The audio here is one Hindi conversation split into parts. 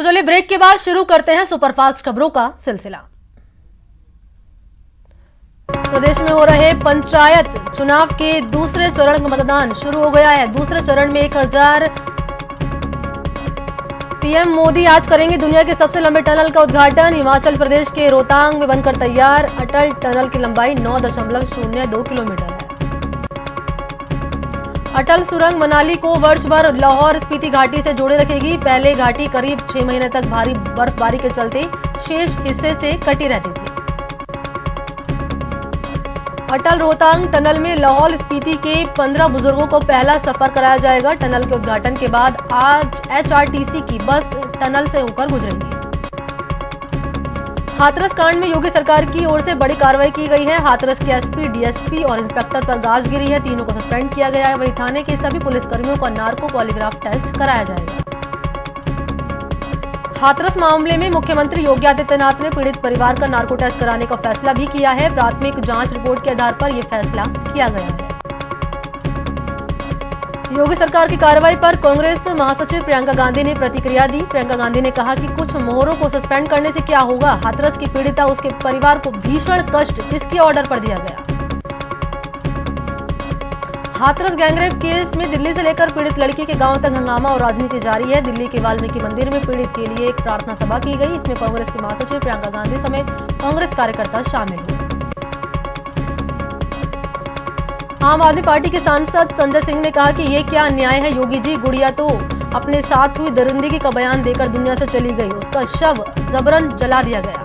चलिए ब्रेक के बाद शुरू करते हैं सुपरफास्ट खबरों का सिलसिला। प्रदेश में हो रहे पंचायत चुनाव के दूसरे चरण का मतदान शुरू हो गया है। दूसरे चरण में 1000 पीएम मोदी आज करेंगे दुनिया के सबसे लंबे टनल का उद्घाटन। हिमाचल प्रदेश के रोहतांग में बनकर तैयार अटल टनल की लंबाई 9.02 किलोमीटर है। अटल सुरंग मनाली को वर्ष भर लाहौर स्पीति घाटी से जोड़े रखेगी। पहले घाटी करीब 6 महीने तक भारी बर्फबारी के चलते शेष हिस्से से कटी रहती थी। अटल रोहतांग टनल में लाहौल स्पीति के 15 बुजुर्गों को पहला सफर कराया जाएगा। टनल के उद्घाटन के बाद आज एचआरटीसी की बस टनल से होकर गुजरेगी। हाथरस कांड में योगी सरकार की ओर से बड़ी कार्रवाई की गई है। हाथरस के एसपी, डीएसपी और इंस्पेक्टर पर गाज गिरी है। तीनों को सस्पेंड किया गया है। वहीं थाने के सभी पुलिसकर्मियों का नार्को पॉलीग्राफ टेस्ट कराया जाएगा। हाथरस मामले में मुख्यमंत्री योगी आदित्यनाथ ने पीड़ित परिवार का नार्को टेस्ट कराने का फैसला भी किया है। प्राथमिक जांच रिपोर्ट के आधार पर यह फैसला किया गया है। योगी सरकार की कार्रवाई पर कांग्रेस महासचिव प्रियंका गांधी ने प्रतिक्रिया दी। प्रियंका गांधी ने कहा कि कुछ मोहरों को सस्पेंड करने से क्या होगा। हाथरस की पीड़िता उसके परिवार को भीषण कष्ट किसके ऑर्डर पर दिया गया। हाथरस गैंगरेप केस में दिल्ली से लेकर पीड़ित लड़की के गांव तक हंगामा और राजनीति जारी है। दिल्ली के वाल्मीकि मंदिर में पीड़ित के लिए एक प्रार्थना सभा की गई। इसमें कांग्रेस के महासचिव प्रियंका गांधी समेत कांग्रेस कार्यकर्ता शामिल हुए। आम आदमी पार्टी के सांसद संजय सिंह ने कहा कि ये क्या अन्याय है। योगी जी, गुड़िया तो अपने साथ हुई दरिंदगी का बयान देकर दुनिया से चली गई। उसका शव जबरन जला दिया गया।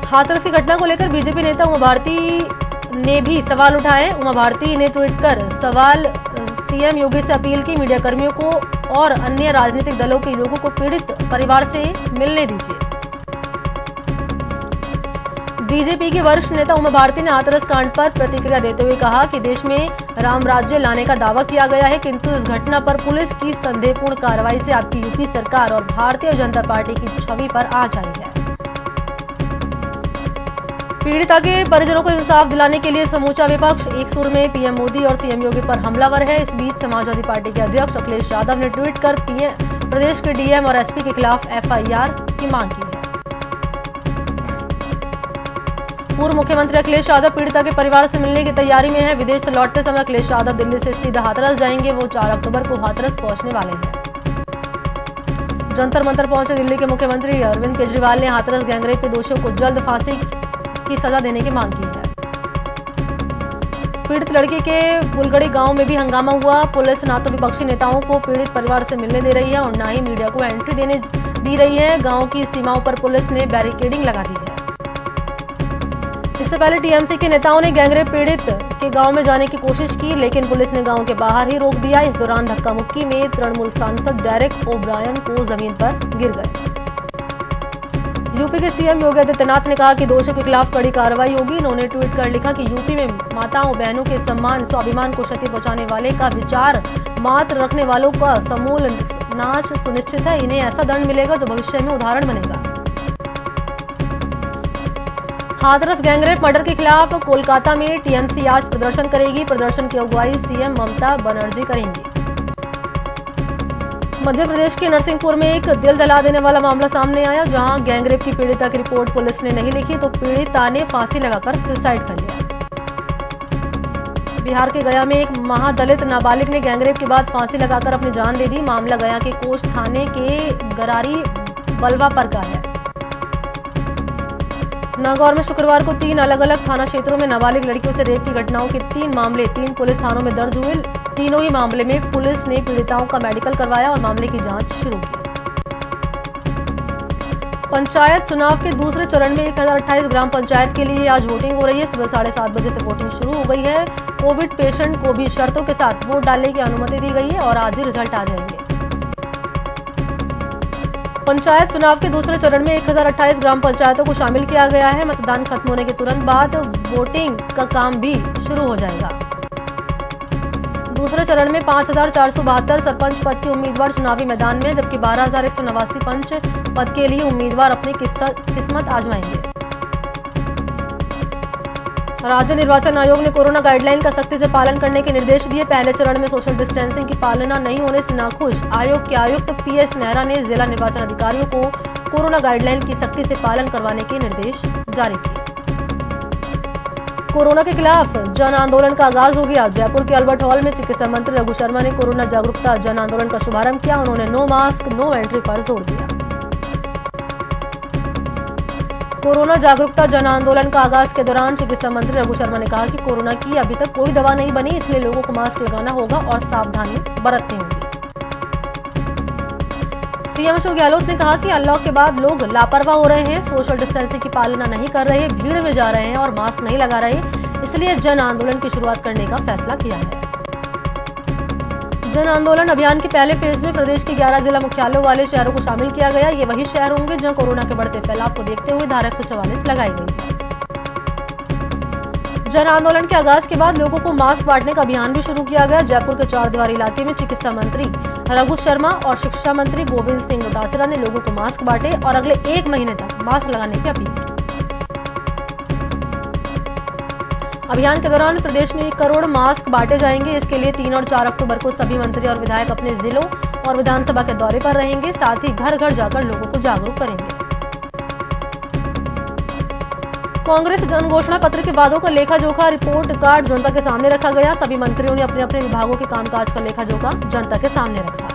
हाथरस की घटना को लेकर बीजेपी नेता उमा भारती ने भी सवाल उठाए। उमा भारती ने ट्वीट कर सवाल सीएम योगी से अपील की, मीडिया कर्मियों को और अन्य राजनीतिक दलों के लोगों को पीड़ित परिवार से मिलने दीजिए। बीजेपी के वरिष्ठ नेता उमा भारती ने हाथरस कांड पर प्रतिक्रिया देते हुए कहा कि देश में राम राज्य लाने का दावा किया गया है, किंतु इस घटना पर पुलिस की संदेहपूर्ण कार्रवाई से आपकी यूपी सरकार और भारतीय जनता पार्टी की छवि पर आंच आई है। पीड़िता के परिजनों को इंसाफ दिलाने के लिए समूचा विपक्ष एक सुर में पीएम मोदी और सीएम योगी पर हमलावर है। इस बीच समाजवादी पार्टी के अध्यक्ष अखिलेश यादव ने ट्वीट कर प्रदेश के डीएम और एसपी के खिलाफ एफआईआर की मांग की है। पूर्व मुख्यमंत्री अखिलेश यादव पीड़िता के परिवार से मिलने की तैयारी में है। विदेश से लौटते समय अखिलेश यादव दिल्ली से सीधा हाथरस जाएंगे। वो 4 अक्टूबर को हाथरस पहुंचने वाले हैं। जंतर मंतर पहुंचे दिल्ली के मुख्यमंत्री अरविंद केजरीवाल ने हाथरस गैंगरेप के दोषियों को जल्द फांसी की सजा देने की मांग की है। पीड़ित लड़की के बुलगड़ी गांव में भी हंगामा हुआ। पुलिस ना तो विपक्षी नेताओं को पीड़ित परिवार से मिलने दे रही है और ना ही मीडिया को एंट्री देने दी रही है। गांव की सीमाओं पर पुलिस ने बैरिकेडिंग लगा दी है। इससे पहले टीएमसी के नेताओं ने गैंगरेप पीड़ित के गांव में जाने की कोशिश की, लेकिन पुलिस ने गांव के बाहर ही रोक दिया। इस दौरान धक्का मुक्की में तृणमूल सांसद डेरेक ओब्रायन को जमीन पर गिर गए। यूपी के सीएम योगी आदित्यनाथ ने कहा कि दोषियों के खिलाफ कड़ी कार्रवाई होगी। उन्होंने ट्वीट कर लिखा कि यूपी में माताओं बहनों के सम्मान स्वाभिमान को क्षति पहुंचाने वाले का विचार मात्र रखने वालों का समूल नाश सुनिश्चित है। इन्हें ऐसा दंड मिलेगा जो भविष्य में उदाहरण बनेगा। हाथरस गैंगरेप मर्डर के खिलाफ कोलकाता में टीएमसी आज प्रदर्शन करेगी। प्रदर्शन की अगुवाई सीएम ममता बनर्जी करेंगी। मध्य प्रदेश के नरसिंहपुर में एक दिल दहला देने वाला मामला सामने आया, जहां गैंगरेप की पीड़िता की रिपोर्ट पुलिस ने नहीं लिखी तो पीड़िता ने फांसी लगाकर सुसाइड कर लिया। बिहार के गया में एक महादलित नाबालिग ने गैंगरेप के बाद फांसी लगाकर अपनी जान दे दी। मामला गया के कोच थाने के गरारी बलवा पर का है। नागौर में शुक्रवार को 3 अलग अलग थाना क्षेत्रों में नाबालिग लड़कियों से रेप की घटनाओं के 3 मामले 3 पुलिस थानों में दर्ज हुए। तीनों ही मामले में पुलिस ने पीड़िताओं का मेडिकल करवाया और मामले की जांच शुरू की। पंचायत चुनाव के दूसरे चरण में 1028 ग्राम पंचायत के लिए आज वोटिंग हो रही है। सुबह 7:30 बजे से वोटिंग शुरू हो गई है। कोविड पेशेंट को भी शर्तों के साथ वोट डालने की अनुमति दी गई है और आज ही रिजल्ट आ जाएंगे। पंचायत चुनाव के दूसरे चरण में 1028 ग्राम पंचायतों को शामिल किया गया है। मतदान खत्म होने के तुरंत बाद वोटिंग का काम भी शुरू हो जाएगा। दूसरे चरण में 5472 सरपंच पद के उम्मीदवार चुनावी मैदान में, जबकि 12189 पंच पद के लिए उम्मीदवार अपनी किस्मत आजमाएंगे। राज्य निर्वाचन आयोग ने कोरोना गाइडलाइन का सख्ती से पालन करने के निर्देश दिए। पहले चरण में सोशल डिस्टेंसिंग की पालना नहीं होने से नाखुश आयोग के आयुक्त पीएस मेहरा ने जिला निर्वाचन अधिकारियों को कोरोना गाइडलाइन की सख्ती से पालन करवाने के निर्देश जारी किए। कोरोना के खिलाफ जन आंदोलन का आगाज हो गया। जयपुर के अल्बर्ट हॉल में चिकित्सा मंत्री रघु शर्मा ने कोरोना जागरूकता जन आंदोलन का शुभारंभ किया। उन्होंने नो मास्क नो एंट्री पर जोर दिया। कोरोना जागरूकता जन आंदोलन का आगाज के दौरान चिकित्सा मंत्री रघु शर्मा ने कहा कि कोरोना की अभी तक कोई दवा नहीं बनी, इसलिए लोगों को मास्क लगाना होगा और सावधानी बरतनी होगी। सीएम अशोक गहलोत ने कहा कि अनलॉक के बाद लोग लापरवाह हो रहे हैं, सोशल डिस्टेंसिंग की पालना नहीं कर रहे, भीड़ में जा रहे हैं और मास्क नहीं लगा रहे, इसलिए जन आंदोलन की शुरुआत करने का फैसला किया है। जन आंदोलन अभियान के पहले फेज में प्रदेश के 11 जिला मुख्यालयों वाले शहरों को शामिल किया गया। ये वही शहर होंगे जहां कोरोना के बढ़ते फैलाव को देखते हुए धारा 144 लगाई गई है। जन आंदोलन के आगाज के बाद लोगों को मास्क बांटने का अभियान भी शुरू किया गया। जयपुर के चारदीवारी इलाके में चिकित्सा मंत्री रघु शर्मा और शिक्षा मंत्री गोविंद सिंह डोटासरा ने लोगों को मास्क बांटे और अगले 1 महीने तक मास्क लगाने की अपील की। अभियान के दौरान प्रदेश में 1 करोड़ मास्क बांटे जाएंगे। इसके लिए 3 और 4 अक्टूबर को सभी मंत्री और विधायक अपने जिलों और विधानसभा के दौरे पर रहेंगे, साथ ही घर घर जाकर लोगों को जागरूक करेंगे। कांग्रेस जन घोषणा पत्र के वादों का लेखा जोखा रिपोर्ट कार्ड जनता के सामने रखा गया। सभी मंत्रियों ने अपने अपने विभागों के कामकाज का लेखा जोखा जनता के सामने रखा।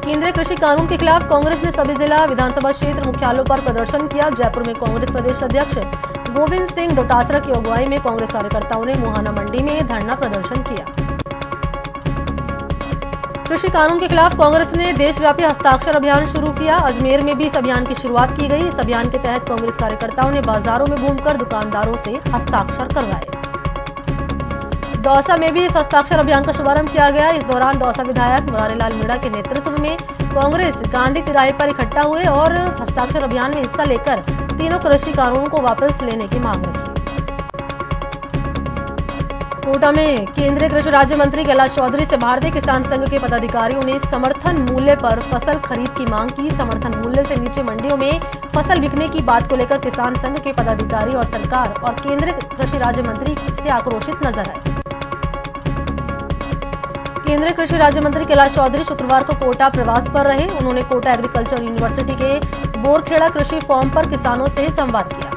केंद्रीय कृषि कानून के खिलाफ कांग्रेस ने सभी जिला विधानसभा क्षेत्र मुख्यालयों पर प्रदर्शन किया। जयपुर में कांग्रेस प्रदेश अध्यक्ष गोविंद सिंह डोटासरा की अगुवाई में कांग्रेस कार्यकर्ताओं ने मुहाना मंडी में धरना प्रदर्शन किया। कृषि कानून के खिलाफ कांग्रेस ने देशव्यापी हस्ताक्षर अभियान शुरू किया। अजमेर में भी इस अभियान की शुरुआत की गई। इस अभियान के तहत कांग्रेस कार्यकर्ताओं ने बाजारों में घूमकर दुकानदारों से हस्ताक्षर करवाए। दौसा में भी इस हस्ताक्षर अभियान का शुभारंभ किया गया। इस दौरान दौसा विधायक मुरारीलाल मीणा के नेतृत्व में कांग्रेस गांधी तिराहे पर इकट्ठा हुए और हस्ताक्षर अभियान में हिस्सा लेकर तीनों कृषि कानूनों को वापस लेने की मांग रखी। कोटा में केंद्रीय कृषि राज्य मंत्री कैलाश चौधरी से भारतीय किसान संघ के पदाधिकारियों ने समर्थन मूल्य पर फसल खरीद की मांग की। समर्थन मूल्य से नीचे मंडियों में फसल बिकने की बात को लेकर किसान संघ के पदाधिकारी और सरकार और केंद्रीय कृषि राज्य मंत्री से आक्रोशित नजर आए। केंद्रीय कृषि राज्य मंत्री कैलाश चौधरी शुक्रवार को कोटा प्रवास पर रहे। उन्होंने कोटा एग्रीकल्चर यूनिवर्सिटी के बोरखेड़ा कृषि फॉर्म पर किसानों से संवाद किया।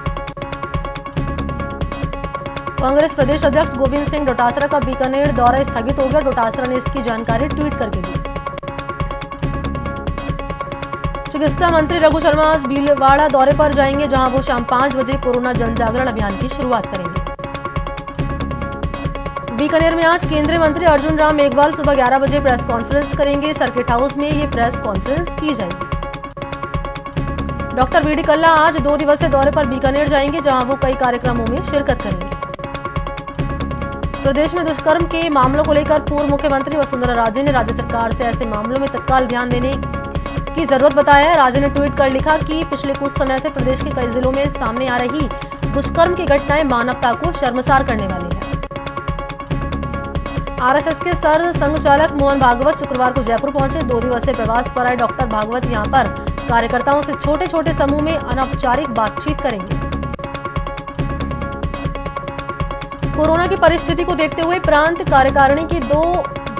कांग्रेस प्रदेश अध्यक्ष गोविंद सिंह डोटासरा का बीकानेर दौरा स्थगित हो गया। डोटासरा ने इसकी जानकारी ट्वीट करके दी। चिकित्सा मंत्री रघु शर्मा आज भीलवाड़ा दौरे पर जाएंगे, जहां वो शाम 5 बजे कोरोना जन जागरण अभियान की शुरुआत करेंगे। बीकानेर में आज केंद्रीय मंत्री अर्जुन राम मेघवाल सुबह 11 बजे प्रेस कॉन्फ्रेंस करेंगे। सर्किट हाउस में ये प्रेस कॉन्फ्रेंस की जाएगी। डॉक्टर वीडी कल्ला आज 2 दिवसीय दौरे पर बीकानेर जाएंगे, जहां वो कई कार्यक्रमों में शिरकत करेंगे। प्रदेश में दुष्कर्म के मामलों को लेकर पूर्व मुख्यमंत्री वसुंधरा राजे ने राज्य सरकार से ऐसे मामलों में तत्काल ध्यान देने की जरूरत बताया है। राजे ने ट्वीट कर लिखा कि पिछले कुछ समय से प्रदेश के कई जिलों में सामने आ रही दुष्कर्म की घटनाएं मानवता को शर्मसार करने वाली है। आरएसएस के सर संघ चालक मोहन भागवत शुक्रवार को जयपुर पहुंचे। 2 दिवसीय प्रवास पर आए डॉक्टर भागवत यहां पर कार्यकर्ताओं से छोटे छोटे समूह में अनौपचारिक बातचीत करेंगे। कोरोना की परिस्थिति को देखते हुए प्रांत कार्यकारिणी की 2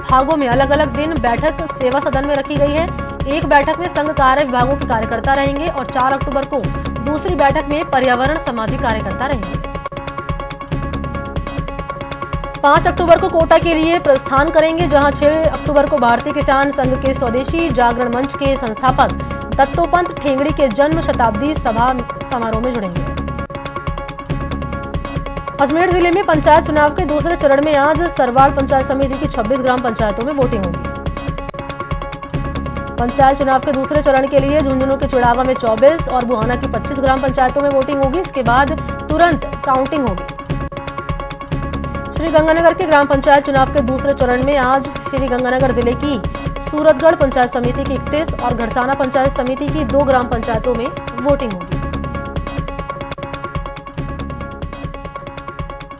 भागों में अलग अलग दिन बैठक सेवा सदन में रखी गई है। एक बैठक में संघ कार्य विभागों के कार्यकर्ता रहेंगे और 4 अक्टूबर को दूसरी बैठक में पर्यावरण सामाजिक कार्यकर्ता रहेंगे। 5 अक्टूबर को कोटा के लिए प्रस्थान करेंगे, जहां 6 अक्टूबर को भारतीय किसान संघ के स्वदेशी जागरण मंच के संस्थापक दत्तोपंत ठेंगड़ी के जन्म शताब्दी सभा समारोह में जुड़ेंगे। अजमेर जिले में पंचायत चुनाव के दूसरे चरण में आज सरवाड़ पंचायत समिति की 26 ग्राम पंचायतों में वोटिंग होगी। पंचायत चुनाव के दूसरे चरण के लिए झुंझुनू के चुड़ावा में 24 और बुहाना की 25 ग्राम पंचायतों में वोटिंग होगी। इसके बाद तुरंत काउंटिंग होगी। श्रीगंगानगर के ग्राम पंचायत चुनाव के दूसरे चरण में आज श्रीगंगानगर जिले की सूरतगढ़ पंचायत समिति की 31 और घड़साना पंचायत समिति की 2 ग्राम पंचायतों में वोटिंग होगी।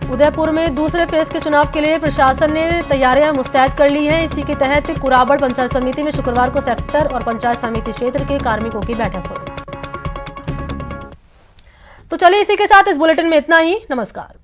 उदयपुर में दूसरे फेज के चुनाव के लिए प्रशासन ने तैयारियां मुस्तैद कर ली हैं। इसी के तहत कुराबड़ पंचायत समिति में शुक्रवार को सेक्टर और पंचायत समिति क्षेत्र के कार्मिकों की बैठक हुई। तो चलिए इसी के साथ इस बुलेटिन में इतना ही। नमस्कार।